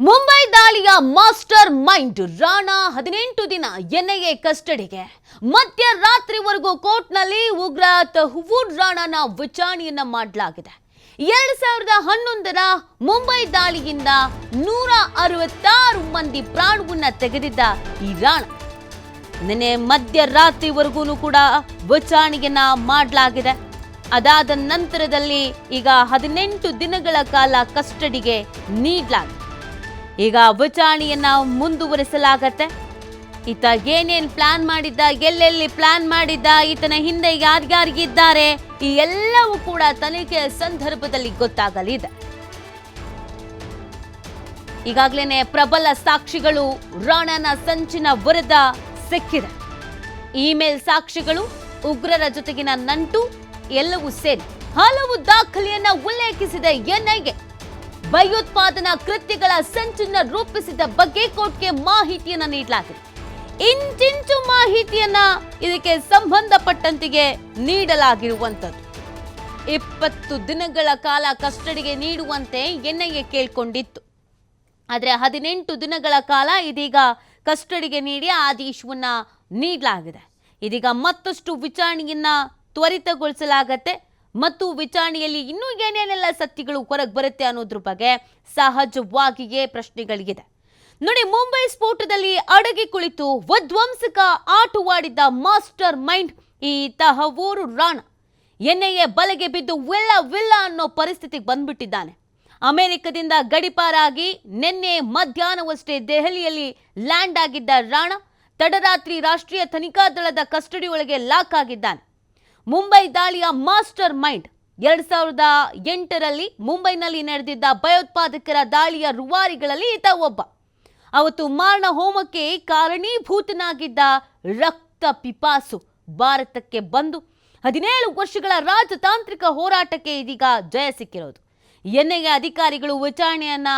ಮುಂಬೈ ದಾಳಿಯ master mind Rana 18 ದಿನ NIA ಕಸ್ಟಡಿಗೆ. ಮಧ್ಯರಾತ್ರಿವರೆಗೂ ಕೋರ್ಟ್ನಲ್ಲಿ ಉಗ್ರ ತಹವೂರ್ ರಾಣಾನ ವಿಚಾರಣೆಯನ್ನ ಮಾಡಲಾಗಿದೆ. 2011ರ ಮುಂಬೈ ದಾಳಿಯಿಂದ 166 ಮಂದಿ ಪ್ರಾಣವನ್ನ ತೆಗೆದಿದ್ದ ಈ ರಾಣಾ ನಿನ್ನೆ ಮಧ್ಯರಾತ್ರಿವರೆಗೂ ಕೂಡ ವಿಚಾರಣೆಯನ್ನ ಮಾಡಲಾಗಿದೆ. ಅದಾದ ನಂತರದಲ್ಲಿ ಈಗ 18 ದಿನಗಳ ಕಾಲ ಕಸ್ಟಡಿಗೆ ನೀಡಲಾಗಿದೆ. ಈಗ ವಿಚಾರಣೆಯನ್ನ ಮುಂದುವರಿಸಲಾಗತ್ತೆ. ಈತ ಏನೇನ್ ಪ್ಲಾನ್ ಮಾಡಿದ್ದ, ಎಲ್ಲೆಲ್ಲಿ ಪ್ಲಾನ್ ಮಾಡಿದ್ದ, ಈತನ ಹಿಂದೆ ಯಾರ್ಯಾರಿಗಿದ್ದಾರೆ, ಈ ಎಲ್ಲವೂ ಕೂಡ ತನಿಖೆ ಸಂದರ್ಭದಲ್ಲಿ ಗೊತ್ತಾಗಲಿದೆ. ಈಗಾಗಲೇ ಪ್ರಬಲ ಸಾಕ್ಷಿಗಳು ರಾಣಾನ ಸಂಚಿನ ವಿರುದ್ಧ ಸಿಕ್ಕಿದೆ. ಇಮೇಲ್ ಸಾಕ್ಷಿಗಳು, ಉಗ್ರರ ಜೊತೆಗಿನ ನಂಟು ಎಲ್ಲವೂ ಸೇರಿ ಹಲವು ದಾಖಲೆಯನ್ನ ಉಲ್ಲೇಖಿಸಿದೆ ಎನ್ಐಎ. ಭಯೋತ್ಪಾದನಾ ಕೃತ್ಯಗಳ ಸಂಚನ್ನ ರೂಪಿಸಿದ ಬಗ್ಗೆ ಕೋರ್ಟ್ಗೆ ಮಾಹಿತಿಯನ್ನ ನೀಡಲಾಗಿದೆ. ಇಂಚಿಂಚು ಮಾಹಿತಿಯನ್ನ ಇದಕ್ಕೆ ಸಂಬಂಧಪಟ್ಟಂತೆಗೆ ನೀಡಲಾಗಿರುವಂತದ್ದು. 20 ದಿನಗಳ ಕಾಲ ಕಸ್ಟಡಿಗೆ ನೀಡುವಂತೆ ಎನ್ಐಎ ಕೇಳ್ಕೊಂಡಿತ್ತು. ಆದರೆ 18 ದಿನಗಳ ಕಾಲ ಇದೀಗ ಕಸ್ಟಡಿಗೆ ನೀಡಿ ಆದೇಶವನ್ನ ನೀಡಲಾಗಿದೆ. ಇದೀಗ ಮತ್ತಷ್ಟು ವಿಚಾರಣೆಯನ್ನ ತ್ವರಿತಗೊಳಿಸಲಾಗತ್ತೆ ಮತ್ತು ವಿಚಾರಣೆಯಲ್ಲಿ ಇನ್ನೂ ಏನೇನೆಲ್ಲ ಸತ್ಯಗಳು ಹೊರಗೆ ಬರುತ್ತೆ ಅನ್ನೋದ್ರ ಬಗ್ಗೆ ಸಹಜವಾಗಿಯೇ ಪ್ರಶ್ನೆಗಳಿಗಿದೆ. ನೋಡಿ, ಮುಂಬೈ ಸ್ಫೋಟದಲ್ಲಿ ಅಡಗಿ ಕುಳಿತು ವಿಧ್ವಂಸಕ ಆಟವಾಡಿದ್ದ ಮಾಸ್ಟರ್ ಮೈಂಡ್ ಈ ತಹವೂರ್ ರಾಣಾ ಎನ್ಐಎ ಬಲೆಗೆ ಬಿದ್ದು ವಿಲ್ಲ ಅನ್ನೋ ಪರಿಸ್ಥಿತಿಗೆ ಬಂದ್ಬಿಟ್ಟಿದ್ದಾನೆ. ಅಮೆರಿಕದಿಂದ ಗಡಿಪಾರಾಗಿ ನಿನ್ನೆ ಮಧ್ಯಾಹ್ನವಷ್ಟೇ ದೆಹಲಿಯಲ್ಲಿ ಲ್ಯಾಂಡ್ ಆಗಿದ್ದ ರಾಣಾ ತಡರಾತ್ರಿ ರಾಷ್ಟ್ರೀಯ ತನಿಖಾ ದಳದ ಕಸ್ಟಡಿ ಒಳಗೆ ಲಾಕ್ ಆಗಿದ್ದಾನೆ. ಮುಂಬೈ ದಾಳಿಯ ಮಾಸ್ಟರ್ ಮೈಂಡ್ 2008ರಲ್ಲಿ ಮುಂಬೈನಲ್ಲಿ ನಡೆದಿದ್ದ ಭಯೋತ್ಪಾದಕರ ದಾಳಿಯ ರೂವಾರಿಗಳಲ್ಲಿ ಈತ ಒಬ್ಬ. ಅವತ್ತು ಮಾರಣ ಹೋಮಕ್ಕೆ ಕಾರಣೀಭೂತನಾಗಿದ್ದ ರಕ್ತ ಪಿಪಾಸು ಭಾರತಕ್ಕೆ ಬಂದು 17 ವರ್ಷಗಳ ರಾಜತಾಂತ್ರಿಕ ಹೋರಾಟಕ್ಕೆ ಇದೀಗ ಜಯ ಸಿಕ್ಕಿರೋದು. ಎನ್ಐಎ ಅಧಿಕಾರಿಗಳು ವಿಚಾರಣೆಯನ್ನ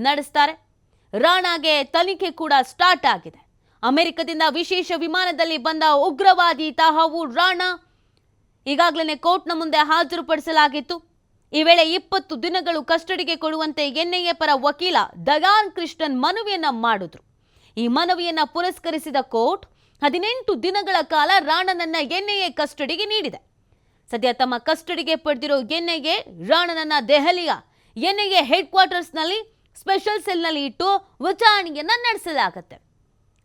ನಡೆಸ್ತಾರೆ. ರಾಣಾಗೆ ತನಿಖೆ ಕೂಡ ಸ್ಟಾರ್ಟ್ ಆಗಿದೆ. ಅಮೆರಿಕದಿಂದ ವಿಶೇಷ ವಿಮಾನದಲ್ಲಿ ಬಂದ ಉಗ್ರವಾದಿ ತಹವೂರ್ ರಾಣಾ ಈಗಾಗಲೇ ಕೋರ್ಟ್ನ ಮುಂದೆ ಹಾಜರುಪಡಿಸಲಾಗಿತ್ತು. ಈ ವೇಳೆ 20 ದಿನಗಳು ಕಸ್ಟಡಿಗೆ ಕೊಡುವಂತೆ ಎನ್ಐಎ ಪರ ವಕೀಲ ದಯಾನ್ ಕೃಷ್ಣನ್ ಮನವಿಯನ್ನ ಮಾಡಿದ್ರು. ಈ ಮನವಿಯನ್ನ ಪುರಸ್ಕರಿಸಿದ ಕೋರ್ಟ್ 18 ದಿನಗಳ ಕಾಲ ರಾಣಾನನ್ನ ಎನ್ಐಎ ಕಸ್ಟಡಿಗೆ ನೀಡಿದೆ. ಸದ್ಯ ತಮ್ಮ ಕಸ್ಟಡಿಗೆ ಪಡೆದಿರೋ ಎನ್ಐಎ ರಾಣಾನನ್ನ ದೆಹಲಿಯ ಎನ್ಐಎ ಹೆಡ್ ಕ್ವಾರ್ಟರ್ಸ್ನಲ್ಲಿ ಸ್ಪೆಷಲ್ ಸೆಲ್ನಲ್ಲಿ ಇಟ್ಟು ವಿಚಾರಣೆಯನ್ನ ನಡೆಸಲಾಗುತ್ತೆ.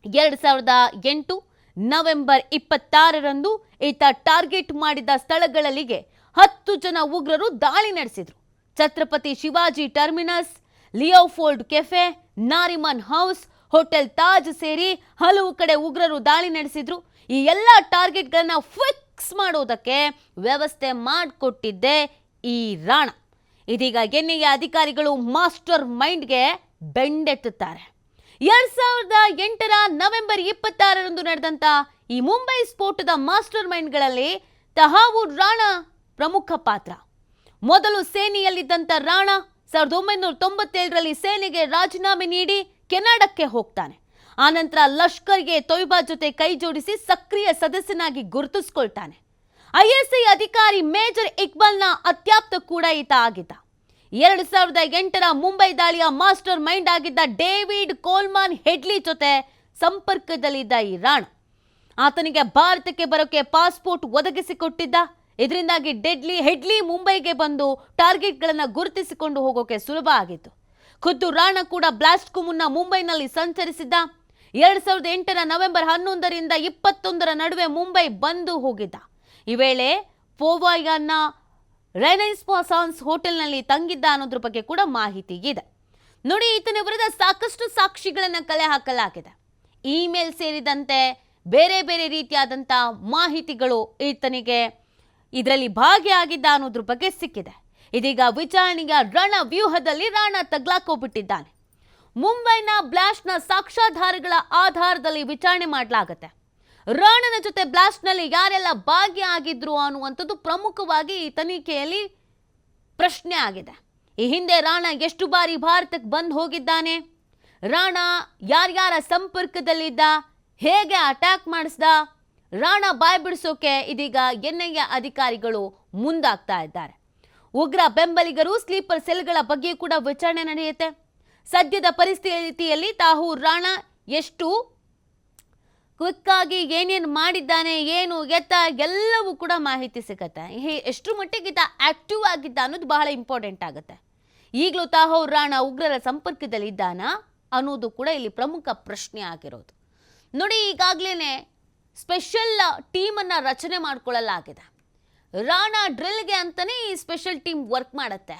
2008 ನವೆಂಬರ್ 26ರಂದು ಈತ ಟಾರ್ಗೆಟ್ ಮಾಡಿದ ಸ್ಥಳಗಳಿಗೆ 10 ಜನ ಉಗ್ರರು ದಾಳಿ ನಡೆಸಿದ್ರು. Chhatrapati Shivaji terminus, Leopold cafe, Nariman house, hotel Taj ಸೇರಿ ಹಲವು ಕಡೆ ಉಗ್ರರು ದಾಳಿ ನಡೆಸಿದ್ರು. ಈ ಎಲ್ಲ ಟಾರ್ಗೆಟ್ಗಳನ್ನ ಫಿಕ್ಸ್ ಮಾಡೋದಕ್ಕೆ ವ್ಯವಸ್ಥೆ ಮಾಡಿಕೊಟ್ಟಿದ್ದೆ ಈ ರಾಣಾ. ಇದೀಗ ಎನ್ಐಎ ಅಧಿಕಾರಿಗಳು ಮಾಸ್ಟರ್ ಮೈಂಡ್ಗೆ ಬೆಂಡೆತ್ತುತ್ತಾರೆ. 2008ರ ನವೆಂಬರ್ 26ರಂದು ನಡೆದಂತ ಈ ಮುಂಬೈ ಸ್ಫೋಟದ ಮಾಸ್ಟರ್ ಮೈಂಡ್ಗಳಲ್ಲಿ ತಹವೂರ್ ರಾಣಾ ಪ್ರಮುಖ ಪಾತ್ರ. ಮೊದಲು ಸೇನೆಯಲ್ಲಿದ್ದಂತ ರಾಣಾ 1997ರಲ್ಲಿ ಸೇನೆಗೆ ರಾಜೀನಾಮೆ ನೀಡಿ ಕೆನಡಾಕ್ಕೆ ಹೋಗ್ತಾನೆ. ಆನಂತರ ಲಷ್ಕರ್ಗೆ ತೊಯ್ಬಾ ಜೊತೆ ಕೈ ಜೋಡಿಸಿ ಸಕ್ರಿಯ ಸದಸ್ಯನಾಗಿ ಗುರುತಿಸಿಕೊಳ್ತಾನೆ. ಐಎಸ್ಐ ಅಧಿಕಾರಿ ಮೇಜರ್ ಇಕ್ಬಾಲ್ನ ಅತ್ಯಾಪ್ತ ಕೂಡ ಈತ ಆಗಿದ್ದ. 2008ರ ಮುಂಬೈ ದಾಳಿಯ ಮಾಸ್ಟರ್ ಮೈಂಡ್ ಆಗಿದ್ದ ಡೇವಿಡ್ ಕೋಲ್ಮಾನ್ ಹೆಡ್ಲಿ ಜೊತೆ ಸಂಪರ್ಕದಲ್ಲಿದ್ದ ಈ ರಾಣಾ ಆತನಿಗೆ ಭಾರತಕ್ಕೆ ಬರೋಕೆ ಪಾಸ್ಪೋರ್ಟ್ ಒದಗಿಸಿಕೊಟ್ಟಿದ್ದ. ಇದರಿಂದಾಗಿ ಹೆಡ್ಲಿ ಮುಂಬೈಗೆ ಬಂದು ಟಾರ್ಗೆಟ್ಗಳನ್ನು ಗುರುತಿಸಿಕೊಂಡು ಹೋಗೋಕೆ ಸುಲಭ ಆಗಿತ್ತು. ಖುದ್ದು ರಾಣಾ ಕೂಡ ಬ್ಲಾಸ್ಟ್ಗೂ ಮುನ್ನ ಮುಂಬೈನಲ್ಲಿ ಸಂಚರಿಸಿದ್ದ. 2008ರ ನವೆಂಬರ್ 11ರಿಂದ 21ರ ನಡುವೆ ಮುಂಬೈ ಬಂದು ಹೋಗಿದ್ದ. ಈ ವೇಳೆ ಪೋವಾಯನ್ನ ರೆನೆಸಾನ್ಸ್ ಹೋಟೆಲ್ನಲ್ಲಿ ತಂಗಿದ್ದ ಅನ್ನೋದ್ರ ಬಗ್ಗೆ ಕೂಡ ಮಾಹಿತಿ ಇದೆ. ನೋಡಿ, ಈತನ ವಿರುದ್ಧ ಸಾಕಷ್ಟು ಸಾಕ್ಷಿಗಳನ್ನ ಕಲೆ ಹಾಕಲಾಗಿದೆ. ಇಮೇಲ್ ಸೇರಿದಂತೆ ಬೇರೆ ಬೇರೆ ರೀತಿಯಾದಂಥ ಮಾಹಿತಿಗಳು ಈತನಿಗೆ ಇದರಲ್ಲಿ ಭಾಗಿಯಾಗಿದ್ದ ಅನ್ನೋದ್ರ ಬಗ್ಗೆ ಸಿಕ್ಕಿದೆ. ಇದೀಗ ವಿಚಾರಣೆಯ ರಣವ್ಯೂಹದಲ್ಲಿ ರಾಣಾ ತಗ್ಲಾಕೋಬಿಟ್ಟಿದ್ದಾನೆ. ಮುಂಬೈನ ಬ್ಲಾಸ್ಟ್ನ ಸಾಕ್ಷ್ಯಾಧಾರಗಳ ಆಧಾರದಲ್ಲಿ ವಿಚಾರಣೆ ಮಾಡಲಾಗುತ್ತೆ. ರಾಣಾನ ಜೊತೆ ಬ್ಲಾಸ್ಟ್ನಲ್ಲಿ ಯಾರೆಲ್ಲ ಭಾಗಿಯಾಗಿದ್ರು ಅನ್ನುವಂಥದ್ದು ಪ್ರಮುಖವಾಗಿ ಈ ತನಿಖೆಯಲ್ಲಿ ಪ್ರಶ್ನೆ ಆಗಿದೆ. ಈ ಹಿಂದೆ ರಾಣಾ ಎಷ್ಟು ಬಾರಿ ಭಾರತಕ್ಕೆ ಬಂದು ಹೋಗಿದ್ದಾನೆ, ರಾಣಾ ಯಾರ್ಯಾರ ಸಂಪರ್ಕದಲ್ಲಿದ್ದ, ಹೇಗೆ ಅಟ್ಯಾಕ್ ಮಾಡಿಸ್ದ, ರಾಣಾ ಬಾಯ್ ಬಿಡಿಸೋಕೆ ಇದೀಗ ಎನ್ಐಎ ಅಧಿಕಾರಿಗಳು ಮುಂದಾಗ್ತಾ ಇದ್ದಾರೆ. ಉಗ್ರ ಬೆಂಬಲಿಗರು ಸ್ಲೀಪರ್ ಸೆಲ್ಗಳ ಬಗ್ಗೆ ಕೂಡ ವಿಚಾರಣೆ ನಡೆಯುತ್ತೆ. ಸದ್ಯದ ಪರಿಸ್ಥಿತಿಯಲ್ಲಿ ತಾಹೂರ್ ರಾಣಾ ಎಷ್ಟು ಕ್ವಿಕ್ ಆಗಿ ಏನೇನು ಮಾಡಿದ್ದಾನೆ, ಏನು ಎತ್ತ ಎಲ್ಲವೂ ಕೂಡ ಮಾಹಿತಿ ಸಿಗತ್ತೆ. ಎಷ್ಟರ ಮಟ್ಟಿಗೆ ಈತ ಆಕ್ಟಿವ್ ಆಗಿದ್ದ ಅನ್ನೋದು ಬಹಳ ಇಂಪಾರ್ಟೆಂಟ್ ಆಗುತ್ತೆ. ಈಗಲೂ ತಾಹೂರ್ ರಾಣಾ ಉಗ್ರರ ಸಂಪರ್ಕದಲ್ಲಿ ಇದ್ದಾನ ಅನ್ನೋದು ಕೂಡ ಇಲ್ಲಿ ಪ್ರಮುಖ ಪ್ರಶ್ನೆ ಆಗಿರೋದು. ನೋಡಿ, ಈಗಾಗಲೇ ಸ್ಪೆಷಲ್ ಟೀಮನ್ನು ರಚನೆ ಮಾಡಿಕೊಳ್ಳಲಾಗಿದೆ. ರಾಣಾ ಡ್ರಿಲ್ಗೆ ಅಂತಲೇ ಈ ಸ್ಪೆಷಲ್ ಟೀಮ್ ವರ್ಕ್ ಮಾಡುತ್ತೆ.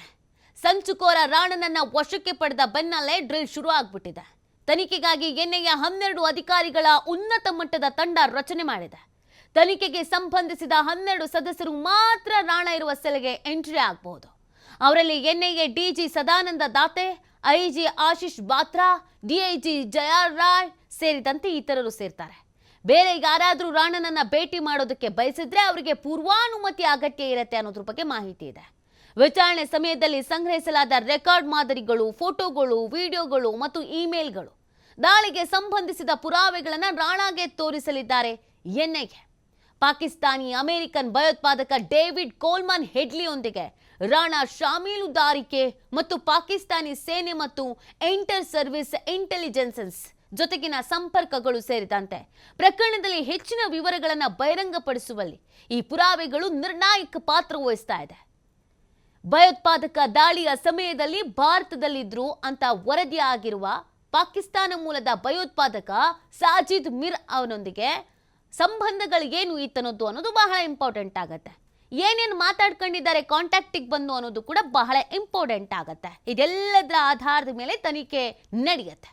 ಸಂಚುಕೋರ ರಾಣನನ್ನ ವಶಕ್ಕೆ ಪಡೆದ ಬೆನ್ನಲ್ಲೇ ಡ್ರಿಲ್ ಶುರು ಆಗ್ಬಿಟ್ಟಿದೆ. ತನಿಖೆಗಾಗಿ ಎನ್ಐಎ 12 ಅಧಿಕಾರಿಗಳ ಉನ್ನತ ಮಟ್ಟದ ತಂಡ ರಚನೆ ಮಾಡಿದೆ. ತನಿಖೆಗೆ ಸಂಬಂಧಿಸಿದ 12 ಸದಸ್ಯರು ಮಾತ್ರ ರಾಣಾ ಇರುವ ಸೆಲ್ಗೆ ಎಂಟ್ರಿ ಆಗಬಹುದು. ಅವರಲ್ಲಿ NIA DG Sadanand Date, IG Ashish Batra, DIG Jayar Roy ಸೇರಿದಂತೆ ಇತರರು ಸೇರ್ತಾರೆ. ಬೇರೆ ಯಾರಾದರೂ ರಾಣನನ್ನ ಭೇಟಿ ಮಾಡೋದಕ್ಕೆ ಬಯಸಿದ್ರೆ ಅವರಿಗೆ ಪೂರ್ವಾನುಮತಿ ಅಗತ್ಯ ಇರುತ್ತೆ ಅನ್ನೋದ್ರ ಬಗ್ಗೆ ಮಾಹಿತಿ ಇದೆ. ವಿಚಾರಣೆ ಸಮಯದಲ್ಲಿ ಸಂಗ್ರಹಿಸಲಾದ ರೆಕಾರ್ಡ್ ಮಾದರಿಗಳು, ಫೋಟೋಗಳು, ವಿಡಿಯೋಗಳು ಮತ್ತು ಇಮೇಲ್ಗಳು, ದಾಳಿಗೆ ಸಂಬಂಧಿಸಿದ ಪುರಾವೆಗಳನ್ನು ರಾಣಾಗೆ ತೋರಿಸಲಿದ್ದಾರೆ ಎನ್ಐಎ. ಪಾಕಿಸ್ತಾನಿ ಅಮೆರಿಕನ್ ಭಯೋತ್ಪಾದಕ ಡೇವಿಡ್ ಕೋಲ್ಮನ್ ಹೆಡ್ಲಿಯೊಂದಿಗೆ ರಾಣಾ ಶಾಮೀಲುದಾರಿಕೆ ಮತ್ತು ಪಾಕಿಸ್ತಾನಿ ಸೇನೆ ಮತ್ತು ಇಂಟರ್ ಸರ್ವಿಸ್ ಇಂಟೆಲಿಜೆನ್ಸ್ ಜೊತೆಗಿನ ಸಂಪರ್ಕಗಳು ಸೇರಿದಂತೆ ಪ್ರಕರಣದಲ್ಲಿ ಹೆಚ್ಚಿನ ವಿವರಗಳನ್ನು ಬಹಿರಂಗಪಡಿಸುವಲ್ಲಿ ಈ ಪುರಾವೆಗಳು ನಿರ್ಣಾಯಕ ಪಾತ್ರ ವಹಿಸ್ತಾ ಇದೆ. ಭಯೋತ್ಪಾದಕ ದಾಳಿಯ ಸಮಯದಲ್ಲಿ ಭಾರತದಲ್ಲಿದ್ರು ಅಂತ ವರದಿಯಾಗಿರುವ ಪಾಕಿಸ್ತಾನ ಮೂಲದ ಭಯೋತ್ಪಾದಕ ಸಾಜಿದ್ ಮಿರ್ ಅವನೊಂದಿಗೆ ಸಂಬಂಧಗಳು ಏನು ಇತ್ತನ್ನೋದು ಅನ್ನೋದು ಬಹಳ ಇಂಪಾರ್ಟೆಂಟ್ ಆಗುತ್ತೆ. ಏನೇನು ಮಾತಾಡ್ಕೊಂಡಿದ್ದಾರೆ ಕಾಂಟ್ಯಾಕ್ಟಿಗೆ ಬಂದು ಅನ್ನೋದು ಕೂಡ ಬಹಳ ಇಂಪಾರ್ಟೆಂಟ್ ಆಗುತ್ತೆ. ಇದೆಲ್ಲದರ ಆಧಾರದ ಮೇಲೆ ತನಿಖೆ ನಡೆಯುತ್ತೆ.